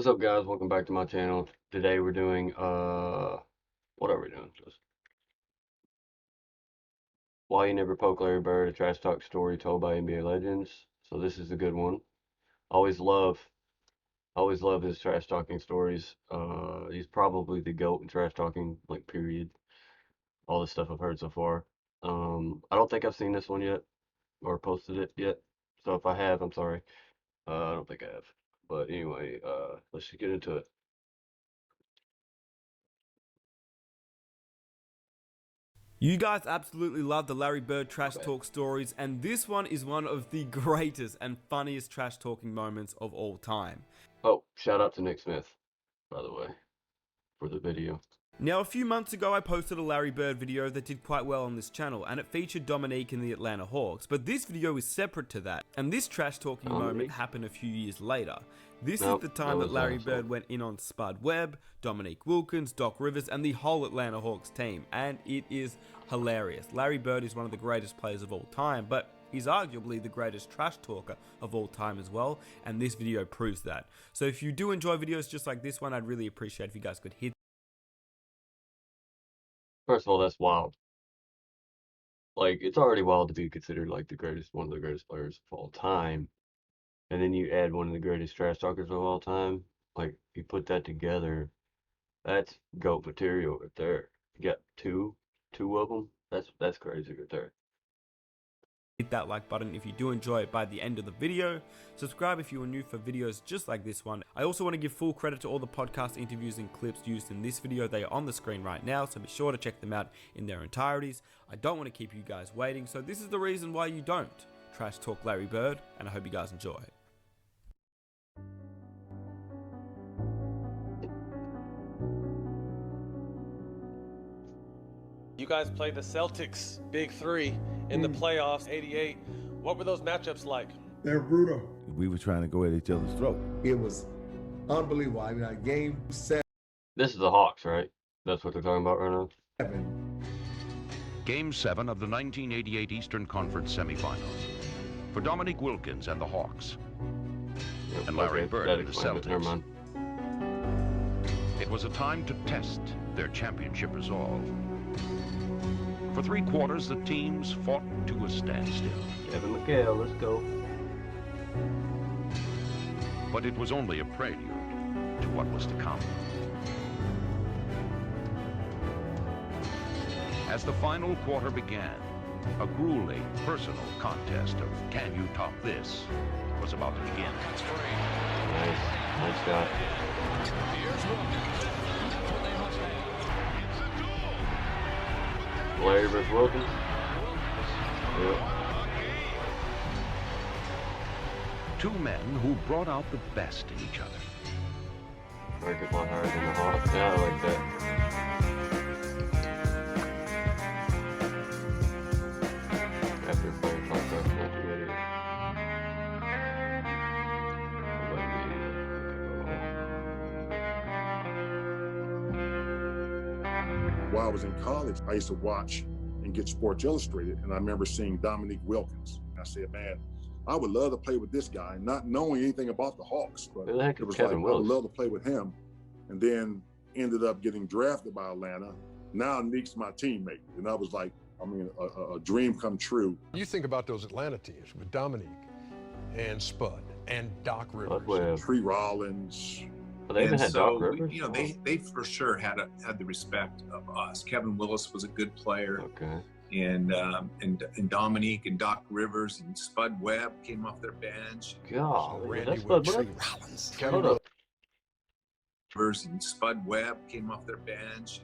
What's up, guys? Welcome back to my channel. Today we're doing what are we doing? Just Why You Never Poke Larry Bird, a trash talk story told by NBA legends. So this is a good one. Always love his trash talking stories. He's probably the GOAT in trash talking, like, period. All the stuff I've heard so far. I don't think I've seen this one yet or posted it yet. So if I have, I'm sorry. I don't think I have. But anyway, let's just get into it. You guys absolutely love the Larry Bird trash Okay. talk stories, and this one is one of the greatest and funniest trash talking moments of all time. Oh, shout out to Nick Smith, by the way, for the video. Now, a few months ago, I posted a Larry Bird video that did quite well on this channel, and it featured Dominique and the Atlanta Hawks, but this video is separate to that, and this trash talking moment happened a few years later. This is the time that Larry Bird went in on Spud Webb, Dominique Wilkins, Doc Rivers, and the whole Atlanta Hawks team, and it is hilarious. Larry Bird is one of the greatest players of all time, but he's arguably the greatest trash talker of all time as well, and this video proves that. So if you do enjoy videos just like this one, I'd really appreciate if you guys could hit. First of all, that's wild. Like, it's already wild to be considered like one of the greatest players of all time. And then you add one of the greatest trash talkers of all time. Like, you put that together, that's GOAT material right there. You got two of them. That's crazy right there. Hit that like button if you do enjoy it by the end of the video. Subscribe if you are new for videos just like this one. I also want to give full credit to all the podcast interviews and clips used in this video. They are on the screen right now, so be sure to check them out in their entireties. I don't want to keep you guys waiting, so this is the reason why you don't trash talk Larry Bird, and I hope you guys enjoy it. You guys played the Celtics, Big Three, in the playoffs, '88. What were those matchups like? They're brutal. We were trying to go at each other's throat. It was unbelievable. I mean, game 7. This is the Hawks, right? That's what they're talking about right now? Game 7 of the 1988 Eastern Conference semifinals for Dominique Wilkins and the Hawks, Yep, and Larry okay, Bird that and the explains it. Never Celtics. mind. It was a time to test their championship resolve. For 3 quarters, the teams fought to a standstill. Kevin McHale, let's go. But it was only a prelude to what was to come. As the final quarter began, a grueling personal contest of can you top this was about to begin. Nice shot. Larry versus Wilkins. Yep. 2 men who brought out the best in each other. Work is a lot harder than the Hawks. Yeah, I like that. After playing contract, not too ready. While I was in college, I used to watch and get Sports Illustrated, and I remember seeing Dominique Wilkins. I said, man, I would love to play with this guy, not knowing anything about the Hawks, but Who the heck it is was Kevin like, I would Willis? love to play with him. And then ended up getting drafted by Atlanta. Now Nick's my teammate. And I was like, I mean, a dream come true. You think about those Atlanta teams with Dominique and Spud and Doc Rivers. Webb. Tree Rollins. But they even And had so, Doc Rivers. you know, they for sure had the respect of us. Kevin Willis was a good player, Okay. and Dominique and Doc Rivers and Spud Webb came off their bench. God, Randy that's with Spud Tree Webb? Rollins. Hold Kevin up. Rivers and Spud Webb came off their bench.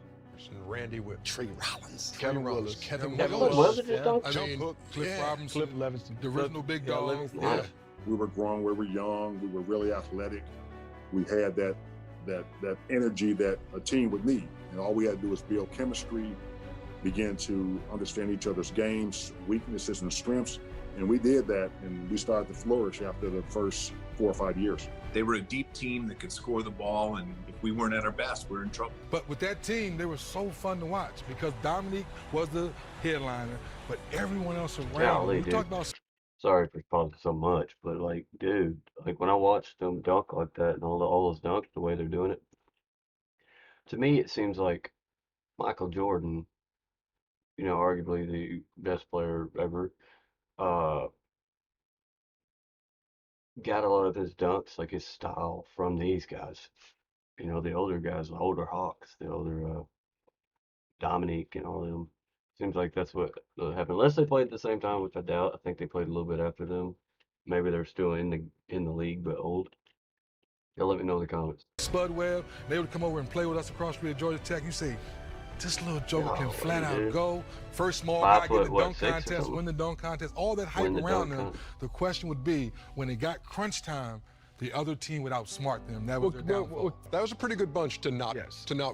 and Randy with Tree Rollins. Kevin Willis. Willis. Kevin Kevin Willis. Willis is Doc? I mean, Hook, Cliff yeah. Robinson. Cliff Levingston. The original big dog. Livingston. Yeah. We were grown, we were young, we were really athletic. We had that energy that a team would need. And all we had to do was build chemistry, begin to understand each other's games, weaknesses and strengths. And we did that, and we started to flourish after the first 4 or 5 years. They were a deep team that could score the ball, and if we weren't at our best, we were in trouble. But with that team, they were so fun to watch because Dominique was the headliner, but everyone else around. Golly, We dude. talked about Sorry for pausing so much, but like, dude, like when I watched them dunk like that and all those dunks, the way they're doing it, to me it seems like Michael Jordan, arguably the best player ever, uh, got a lot of his dunks, like his style, from these guys. The older guys, the older Hawks, the older Dominique and all of them. Seems like that's what happened. Unless they played at the same time, which I doubt. I think they played a little bit after them. Maybe they're still in the league, but old. Y'all let me know in the comments. Spud Webb, they would come over and play with us across the street at Georgia Tech. You see, this little joker can flat out go. First small guy, get the dunk contest, win the dunk contest, all that hype around them. The question would be, when it got crunch time, the other team would outsmart them. That was their downfall. That was a pretty good bunch to not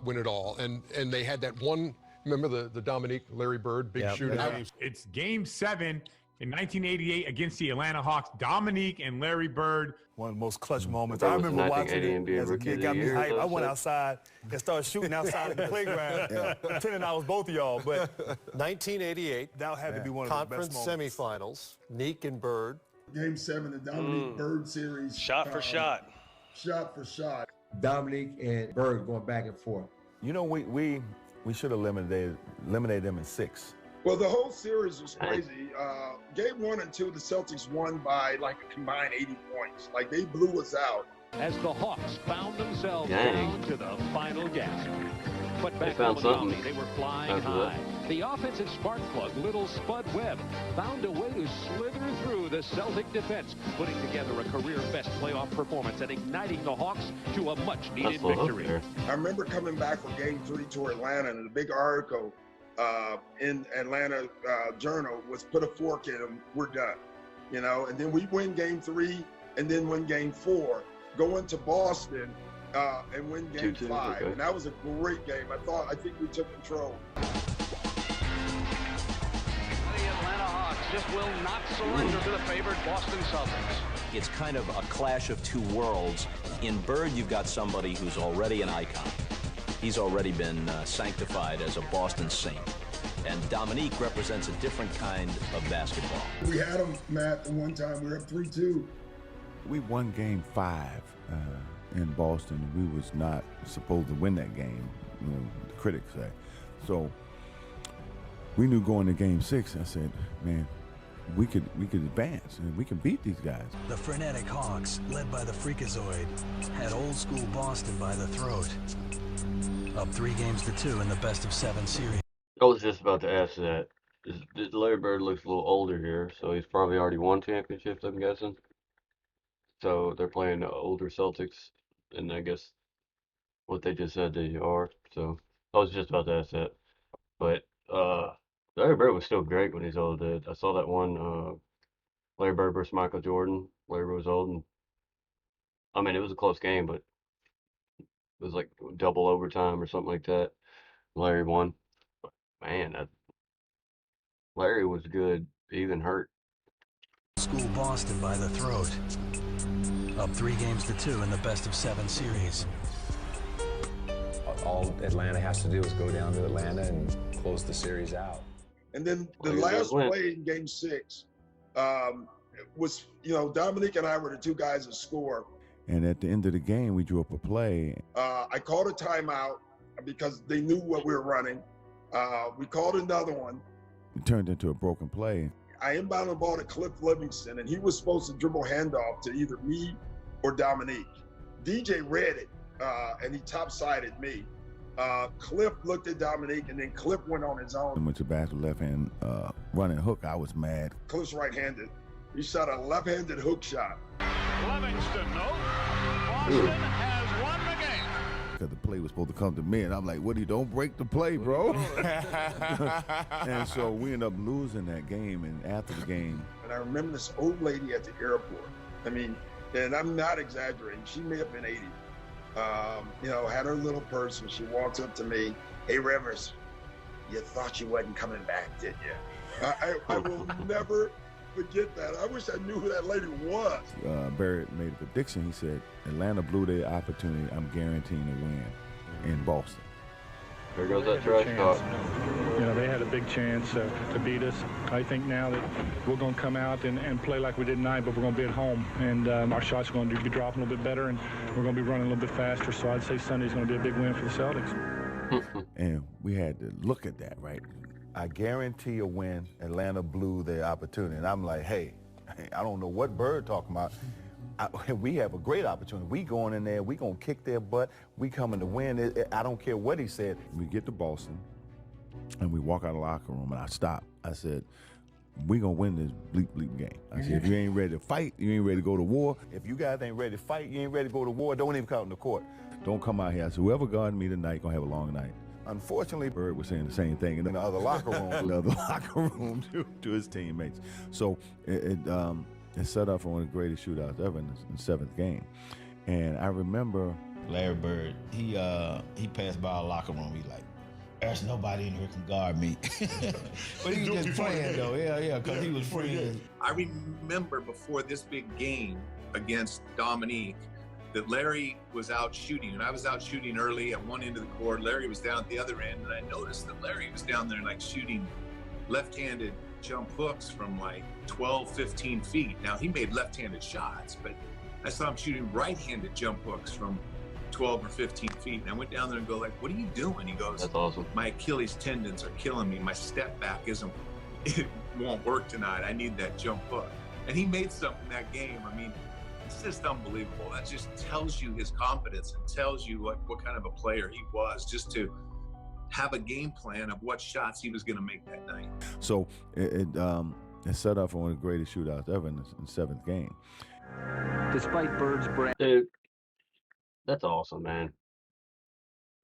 win it all. And they had that one, remember the Dominique, Larry Bird, big shootout? It's game 7 in 1988 against the Atlanta Hawks. Dominique and Larry Bird. One of the most clutch moments. I remember watching it as a kid, got me hyped. I went outside and started shooting outside of the playground, pretending I was both of y'all. But 1988, that had to be one of the best conference semifinals, Neek and Bird. Game 7, the Dominique Bird series. Shot for shot. Shot for shot. Dominique and Bird going back and forth. You know, we should have eliminated them in 6. Well, the whole series was crazy. Game 1 and 2, the Celtics won by like a combined 80 points. Like, they blew us out. As the Hawks found themselves Dang. down to the final gasp. But back found home in something Albany, they were flying after high. The offensive spark plug, little Spud Webb, found a way to slither through the Celtic defense, putting together a career-best playoff performance and igniting the Hawks to a much-needed victory. I remember coming back from Game 3 to Atlanta, and the big article in Atlanta Journal was "Put a fork in them, we're done." And then we win Game 3, and then win Game 4, go into Boston and win Game 5, and that was a great game. I think we took control. The Atlanta Hawks just will not surrender to the favored Boston Celtics. It's kind of a clash of two worlds. In Bird, you've got somebody who's already an icon. He's already been sanctified as a Boston Saint. And Dominique represents a different kind of basketball. We had him, Matt, the one time we were up 3-2. We won game 5 in Boston. We was not supposed to win that game, the critics say. So we knew going to game 6, I said, man, we could advance and we can beat these guys. The frenetic Hawks, led by the Freakazoid, had old school Boston by the throat. Up 3-2 in the best-of-7 series. I was just about to ask that. Larry Bird looks a little older here, so he's probably already won championships, I'm guessing. So they're playing the older Celtics, and I guess what they just said they are. So I was just about to ask that. But Larry Bird was still great when he's old. I saw that one Larry Bird versus Michael Jordan. Larry Bird was old, and I mean it was a close game, but it was like double overtime or something like that. Larry won. But man, Larry was good, even hurt. School Boston by the throat. Up 3-2 in the best-of-7 series. All Atlanta has to do is go down to Atlanta and close the series out. And then the last play in Game 6 was, Dominique and I were the two guys that score. And at the end of the game, we drew up a play. I called a timeout because they knew what we were running. We called another one. It turned into a broken play. I inbounded the ball to Cliff Livingston, and he was supposed to dribble handoff to either me or Dominique. DJ read it, and he top-sided me. Cliff looked at Dominique, and then Cliff went on his own. And went to basket left-hand running hook. I was mad. Cliff's right-handed. He shot a left-handed hook shot. Livingston, no. Boston has won the game. Because the play was supposed to come to me, and I'm like, "What? Don't break the play, bro." And so we ended up losing that game. And after the game, and I remember this old lady at the airport. I mean, and I'm not exaggerating. She may have been 80. Had her little purse, and she walks up to me. "Hey, Rivers, you thought you wasn't coming back, did you?" I will never forget that. I wish I knew who that lady was. Barrett made a prediction. He said, Atlanta blew their opportunity. I'm guaranteeing a win in Boston. There goes that They had trash a talk. chance. You know, they had a big chance to beat us. I think now that we're going to come out and play like we did tonight, but we're going to be at home, and our shots are going to be dropping a little bit better, and we're going to be running a little bit faster. So I'd say Sunday's going to be a big win for the Celtics. And we had to look at that, right? I guarantee a win. Atlanta blew their opportunity, and I'm like, hey, I don't know what Bird talking about. We have a great opportunity. We going in there, we gonna kick their butt. We coming to win. I don't care what he said. We get to Boston, and we walk out of the locker room, and I stopped. I said, we gonna win this bleep game. I said, if you ain't ready to fight, you ain't ready to go to war. If you guys ain't ready to fight, you ain't ready to go to war, don't even come out in the court. Don't come out here. I said, whoever guarding me tonight gonna have a long night. Unfortunately, Bird was saying the same thing in the other locker room, to his teammates. So it set up for one of the greatest shootouts ever in the seventh game. And I remember Larry Bird, he passed by our locker room. He's like, there's nobody in here can guard me. But he was just playing though, yeah, because he was friends. I remember before this big game against Dominique, that Larry was out shooting, and I was out shooting early at one end of the court. Larry was down at the other end, and I noticed that Larry was down there like shooting left-handed jump hooks from like 12, 15 feet. Now, he made left-handed shots, but I saw him shooting right-handed jump hooks from 12 or 15 feet. And I went down there and go like, what are you doing? He goes, that's awesome. My Achilles tendons are killing me. My step back it won't work tonight. I need that jump hook. And he made something that game. I mean, it's just unbelievable. That just tells you his confidence and tells you what kind of a player he was, just to have a game plan of what shots he was going to make that night. So it set up for one of the greatest shootouts ever in the seventh game. Despite Bird's Dude, that's awesome, man.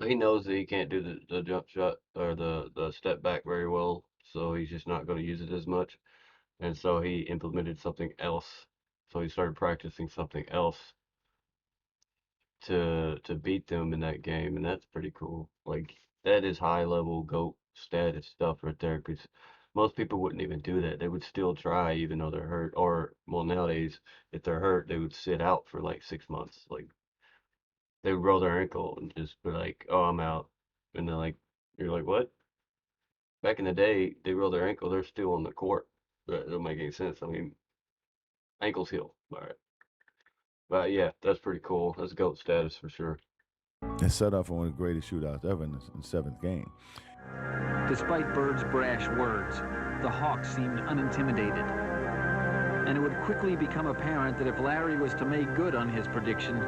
He knows that he can't do the jump shot or the step back very well, so he's just not going to use it as much. And so he implemented something else. So he started practicing something else to beat them in that game, and that's pretty cool. Like, that is high level GOAT status stuff right there, because most people wouldn't even do that. They would still try even though they're hurt, or well, nowadays if they're hurt they would sit out for like 6 months. Like, they would roll their ankle and just be like, oh, I'm out. And they're like, you're like, what? Back in the day, they roll their ankle, they're still on the court. That don't make any sense. I mean, ankles heal. All right. But yeah, that's pretty cool. That's GOAT status for sure. It set up for one of the greatest shootouts ever in the seventh game. Despite Bird's brash words, the Hawks seemed unintimidated. And it would quickly become apparent that if Larry was to make good on his prediction,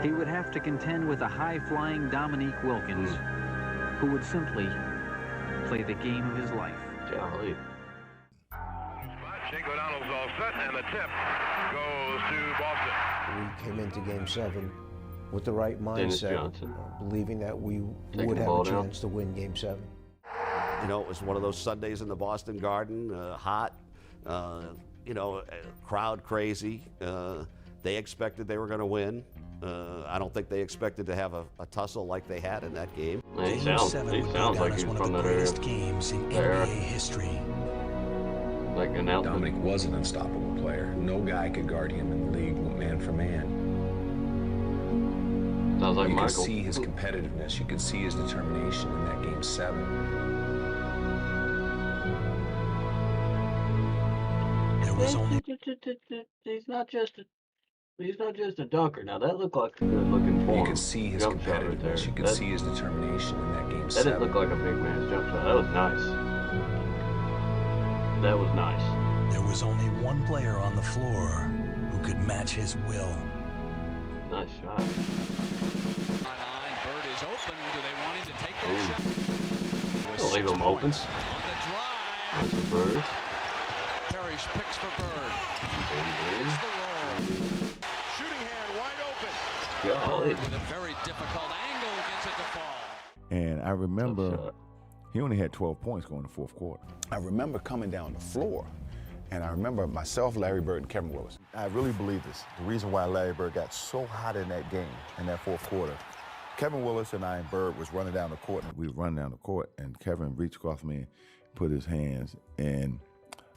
he would have to contend with a high-flying Dominique Wilkins, who would simply play the game of his life. Golly. Shingo Donald's all set, and the tip goes to Boston. We came into Game 7 with the right mindset, believing that we would have a chance to win Game 7. You know, it was one of those Sundays in the Boston Garden, hot, crowd crazy. They expected they were going to win. I don't think they expected to have a tussle like they had in that game. Game 7 would go down as one of the greatest games in NBA history. Like Dominic was an unstoppable player. No guy could guard him in the league man for man. Sounds like you Michael. could see his competitiveness. You could see his determination in that Game 7. There was only... He's not just a dunker. Now that looked like a good-looking form. You could see his jump shot right there. competitiveness. You could see his determination in that Game 7. That didn't look like a big man's jump shot. That was nice. That was nice. There was only one player on the floor who could match his will. Nice shot. Bird is open. Do they want him to take that shot? Don't leave him open. On the drive. That's a Bird. Parrish picks for Bird. Here's the roll. Shooting hand wide open. Golly. Bird with a very difficult angle gets it to fall. And I remember he only had 12 points going in the fourth quarter. I remember coming down the floor, and I remember myself, Larry Bird, and Kevin Willis. I really believe this. The reason why Larry Bird got so hot in that game, in that fourth quarter, Kevin Willis and I and Bird was running down the court. And we were running down the court, and Kevin reached across me, put his hands, and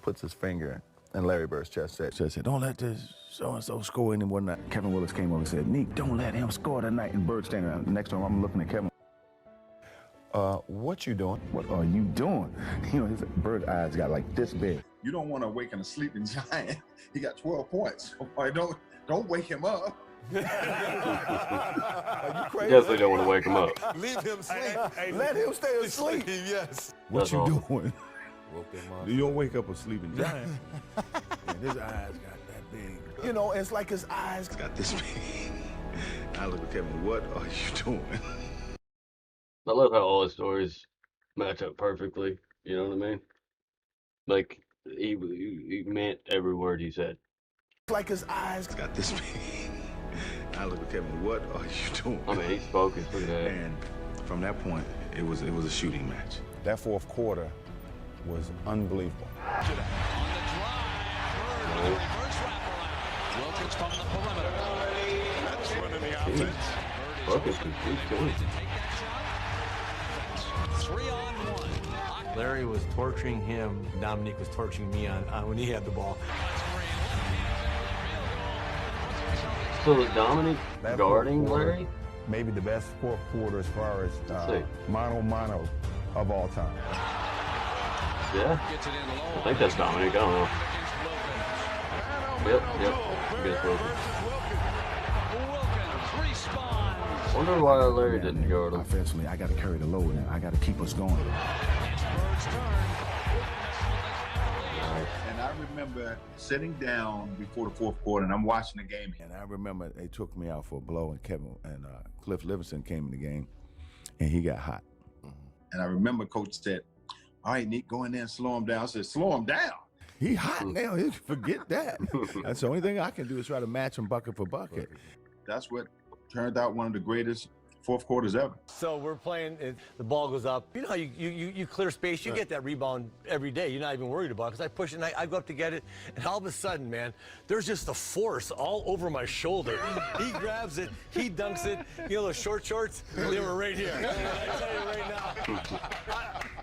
puts his finger in Larry Bird's chest, said, don't let this so-and-so score anymore tonight. Kevin Willis came over and said, Nick, don't let him score tonight. And Bird standing next to him, I'm looking at Kevin. what you doing? What are you doing? You know, his Bird's eyes got like this big. You don't want to awaken a sleeping giant. He got 12 points. Don't wake him up. Are you crazy? Definitely don't want to wake him up. Leave him sleep. Let him stay asleep. Yes. What That's you awesome. doing? Woke him up. You don't wake up a sleeping giant. And his eyes got that big. You know, it's like his eyes got this big. I look at Kevin, what are you doing? I love how all his stories match up perfectly. You know what I mean? Like he meant every word he said. Like his eyes got this big. I look at Kevin, what are you doing? I mean, he's focused. Look at that. And from that point, it was a shooting match. That fourth quarter was unbelievable. On the drive, Bird with a reverse wraparound. Wilkins from the perimeter. That's running the offense. Focus is good. To take that shot. 3-on-1. Larry was torturing him. Dominique was torturing me on when he had the ball. So is Dominic guarding Larry? Maybe the best fourth quarter as far as mano of all time. Yeah. I think that's Dominic. I don't know. Yep. I guess Wilkins. Wonder why Larry didn't guard him. Offensively, I got to carry the load now. I got to keep us going. And I remember sitting down before the fourth quarter, and I'm watching the game. And I remember they took me out for a blow, and Kevin and Cliff Livingston came in the game, and he got hot. And I remember Coach said, all right, Nick, go in there and slow him down. I said, slow him down. He hot now. Forget that. That's the only thing I can do is try to match him bucket for bucket. That's what turned out one of the greatest fourth quarters ever. So we're playing, the ball goes up. You know how you clear space, you get that rebound every day. You're not even worried about it because I push it and I go up to get it. And all of a sudden, man, there's just a force all over my shoulder. He grabs it, he dunks it. You know those short shorts? They were right here. And I tell you right now,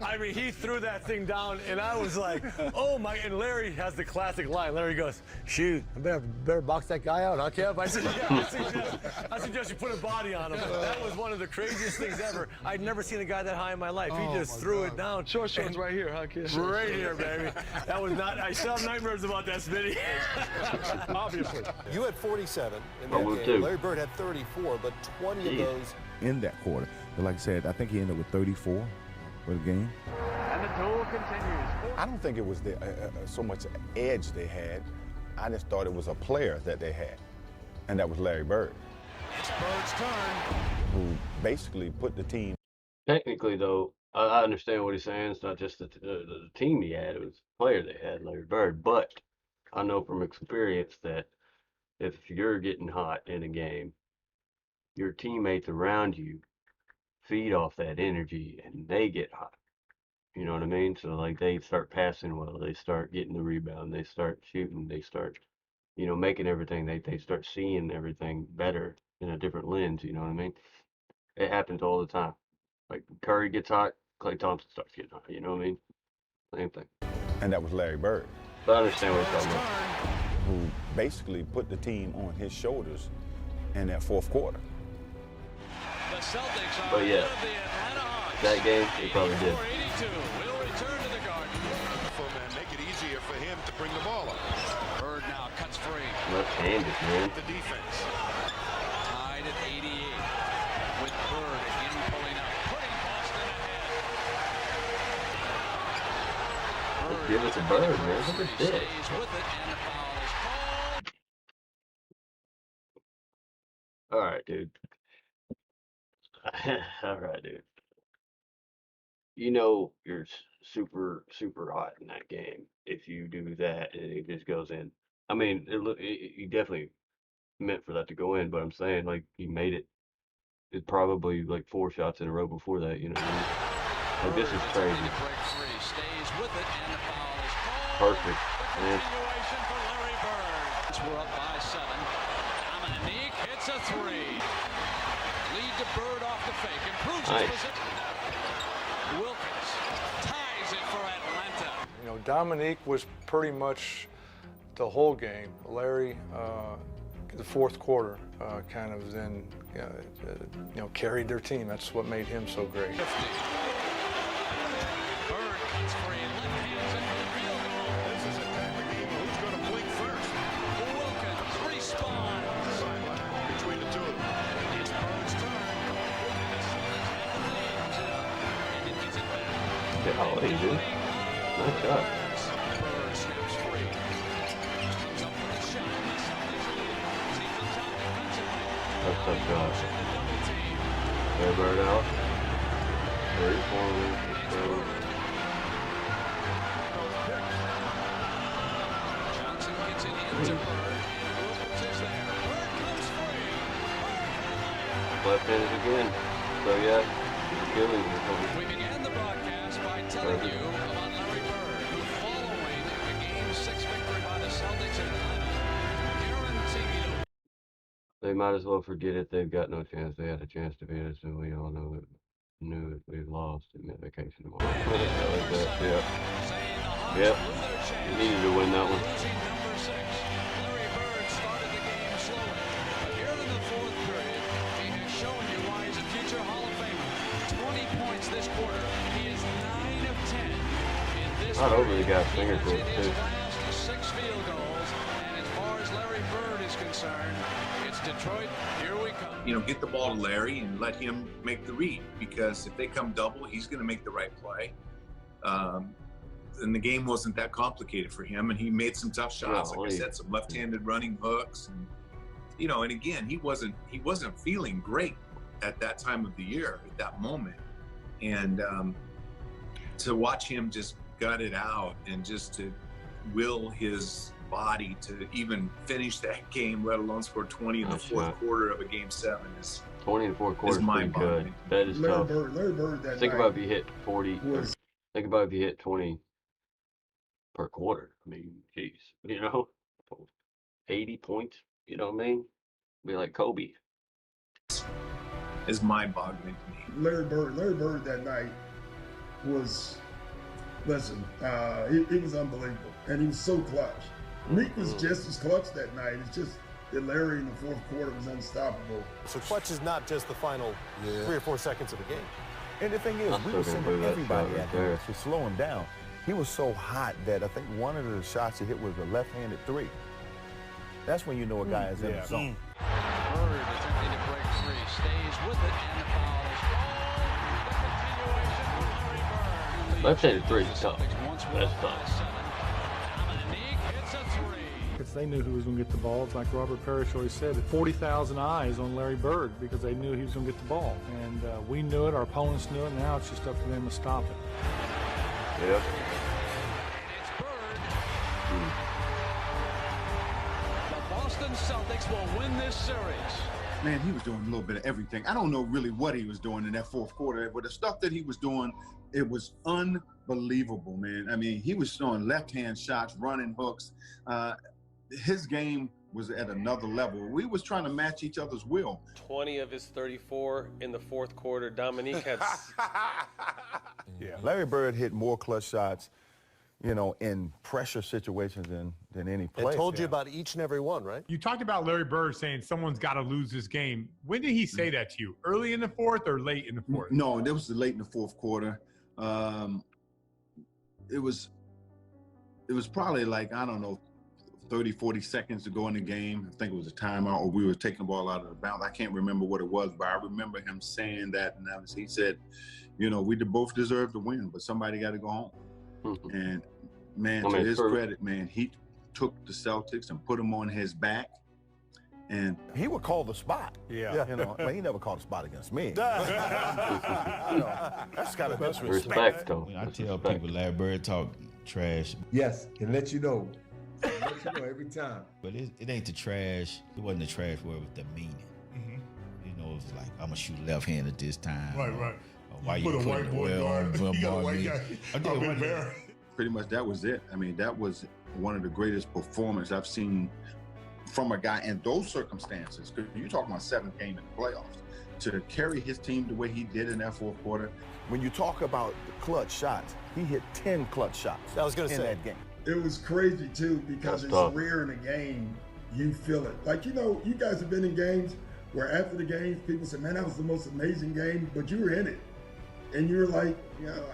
I mean, he threw that thing down and I was like, oh my, and Larry has the classic line. Larry goes, shoot, I better box that guy out, huh, Kev? I said, yeah, I suggest you put a body on him. That was one of the craziest things ever. I'd never seen a guy that high in my life. He just threw it down. Short shorts right here, huh, kid? Right here, baby. That was not, I still have nightmares about that, Smitty. Obviously. You had 47 in I that would game. too. Larry Bird had 34, but 20 of those. In that quarter, but like I said, I think he ended up with 34 for the game. And the duel continues. I don't think it was so much edge they had. I just thought it was a player that they had, and that was Larry Bird. It's Bird's turn. Who basically put the team. Technically, though, I understand what he's saying. It's not just the team he had; it was the player they had, Larry Bird. But I know from experience that if you're getting hot in a game, your teammates around you feed off that energy, and they get hot. You know what I mean? So like they start passing well, they start getting the rebound, they start shooting, they start, making everything. They start seeing everything better in a different lens. You know what I mean? It happens all the time. Like Curry gets hot, Klay Thompson starts getting hot. You know what I mean? Same thing. And that was Larry Bird. But I understand what he's talking about. Who basically put the team on his shoulders in that fourth quarter. The Celtics are But yeah, ahead of the Atlanta Hawks. that game, he probably did. 84-82. Will return to the Garden. And make it easier for him to bring the ball up. Bird now cuts free. Left-handed, man. The defense. Tied at 88. With Bird again pulling up. Putting Boston ahead. Let's give it to Bird, man. Look at this. Stays with it and the foul is called. All right, dude. All right, dude. You're super, super hot in that game if you do that and it just goes in. I mean, he definitely meant for that to go in, but I'm saying like he made it. It's probably like 4 shots in a row before that. You know what I mean? Like this is crazy. Break free. Stays with it and the foul is called. Perfect. The Man. continuation for Larry Bird. We're up by 7. Dominique hits a 3. Lead to Bird off the fake. Improves his position. Wilkins ties it for Atlanta. Dominique was pretty much the whole game. Larry, the fourth quarter, kind of then, carried their team. That's what made him so great. 50. Oh, easy. Nice shot. Bird snaps free. Comes up with a shot. The Celtics lead. Seems on top defensively. That's a tough shot. Double team. Larry Bird out. 34 minutes. Johnson gets it into Bird. Wilkins is there. Bird comes free. Left-handed again. So yeah, he's killing me. We began the broadcast by telling you about Larry Bird, who following the Game 6 victory by the Celtics in Atlanta, guaranteed. They might as well forget it. They've got no chance. They had a chance to beat us, and we all knew it. Knew it. We lost at mid-vacation tomorrow. Yeah. Yep. We needed to win that one. Losing number 6. Larry Bird started the game slowly, but here in the fourth period, he has shown you why he's a future Hall of Famer. 20 points this quarter. He is 9 of 10 in this Not over the period. guy's He has fingertips, hit his too. last 6 field goals, and as far as Larry Bird is concerned, it's Detroit. Here we come. You know, get the ball to Larry and let him make the read, because if they come double, he's going to make the right play. And the game wasn't that complicated for him, and he made some tough shots. Like I said, some left-handed running hooks, and you know, and again, he wasn't feeling great at that time of the year, at that moment, and to watch him just gut it out and just to will his body to even finish that game, let alone score 20 in the fourth quarter of a Game 7 is 20 in the fourth quarter is pretty good. That is Larry tough. Bird that Think night about if you hit 40. was- Think about if you hit 20 per quarter. I mean, geez, you know, 80 points. You know what I mean? Be like Kobe. is mind-boggling to me. Larry Bird that night was, listen, he was unbelievable, and he was so clutch. Meek was just as clutch that night. It's just that Larry in the fourth quarter was unstoppable. So clutch is not just the final 3 or 4 seconds of the game. And the thing is, we were sending everybody at him to slow him down. He was so hot that I think one of the shots he hit was a left-handed 3. That's when you know a guy is in the zone. Bird attempting to break free, stays with it, and the foul is called. The continuation from Larry Bird. Left-handed 3 is tough. That's tough. Because they knew who was going to get the ball. It's like Robert Parrish always said, 40,000 eyes on Larry Bird because they knew he was going to get the ball. And we knew it, our opponents knew it, now it's just up to them to stop it. Yep. It's Bird. The Boston Celtics will win this series. Man, he was doing a little bit of everything. I don't know really what he was doing in that fourth quarter, but the stuff that he was doing, it was unbelievable, man. I mean, he was throwing left-hand shots, running hooks. His game was at another level. We was trying to match each other's will. 20 of his 34 in the fourth quarter. Dominique had... Yeah, Larry Bird hit more clutch shots, you know, in pressure situations than any player. And told you about each and every one, right? You talked about Larry Bird saying someone's got to lose this game. When did he say that to you? Early in the fourth or late in the fourth? No, it was late in the fourth quarter. It was probably like, I don't know, 30, 40 seconds to go in the game. I think it was a timeout, or we were taking the ball out of the bounds. I can't remember what it was, but I remember him saying that, and he said, you know, we both deserve to win, but somebody got to go home. And man, to his credit, man, he took the Celtics and put them on his back. And he would call the spot. Yeah. You know, he never called a spot against me. That's kind of respect, though. I tell people Larry Bird talk trash. Yes, and let you know. Let you know every time. But it ain't the trash. It wasn't the trash word, it was the meaning. You know, it was like, I'm going to shoot left-handed this time. Right. Or why You you put a white boy guard. You got a white guy. Pretty much that was it. I mean, that was one of the greatest performances I've seen from a guy in those circumstances. Because you're talking about 7th game in the playoffs. To carry his team the way he did in that fourth quarter. When you talk about the clutch shots, he hit 10 clutch shots in that game. It was crazy, too, because it's rare in a game, you feel it. Like, you know, you guys have been in games where after the games, people say, man, that was the most amazing game, but you were in it. And you were like, you know,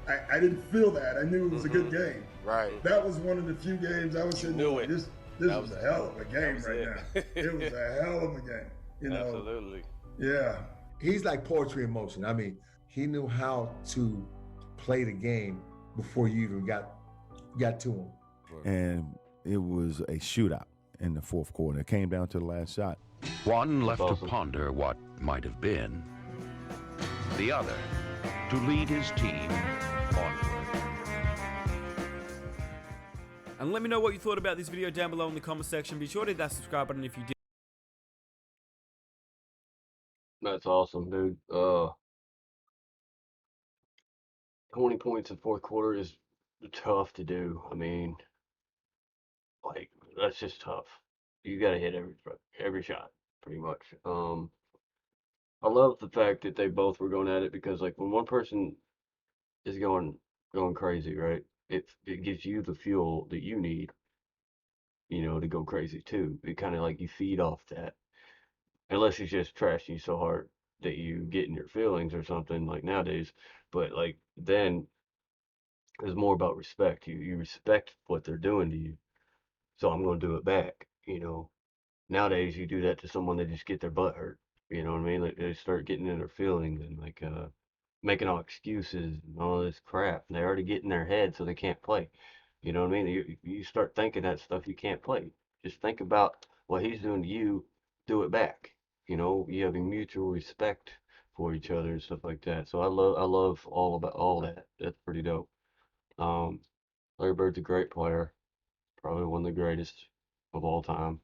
I didn't feel that. I knew it was a good game. Right. That was one of the few games I was saying, this was a hell of a game right now. It was a hell of a game. You know? Absolutely. Yeah. He's like poetry in motion. I mean, he knew how to play the game before you even got to them. And it was a shootout in the fourth quarter. It came down to the last shot. One left to ponder what might have been. The other to lead his team onward. And let me know what you thought about this video down below in the comment section. Be sure to hit that subscribe button if you did. That's awesome, dude. 20 points in fourth quarter is tough to do. I mean, like, that's just tough. You got to hit every shot, pretty much. I love the fact that they both were going at it because, like, when one person is going crazy, right? It gives you the fuel that you need, to go crazy too. It kind of like you feed off that, unless he's just trashing you so hard that you get in your feelings or something like nowadays. But like then it's more about respect. You respect what they're doing to you, so I'm going to do it back. Nowadays you do that to someone, they just get their butt hurt. You know what I mean? Like they start getting in their feelings and like making all excuses and all this crap. And they already get in their head, so they can't play. You know what I mean? You start thinking that stuff, you can't play. Just think about what he's doing to you, do it back. You have a mutual respect for each other and stuff like that. So I love all that. That's pretty dope. Um, Larry Bird's a great player, probably one of the greatest of all time,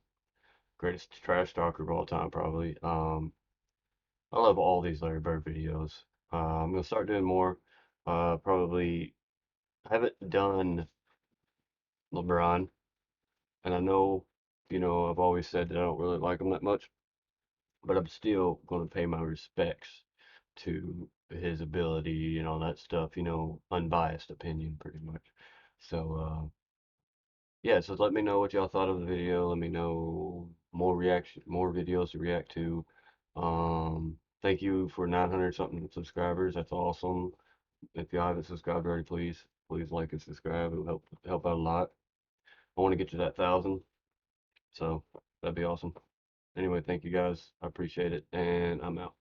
greatest trash talker of all time, probably. I love all these Larry Bird videos. I'm gonna start doing more. Probably I haven't done LeBron, and I know, I've always said that I don't really like him that much, but I'm still gonna pay my respects to his ability and all that stuff. Unbiased opinion, pretty much. So, yeah. So let me know what y'all thought of the video. Let me know more videos to react to. Thank you for 900 something subscribers. That's awesome. If y'all haven't subscribed already, please like and subscribe. It'll help out a lot. I want to get to that 1,000, so that'd be awesome. Anyway, thank you guys. I appreciate it, and I'm out.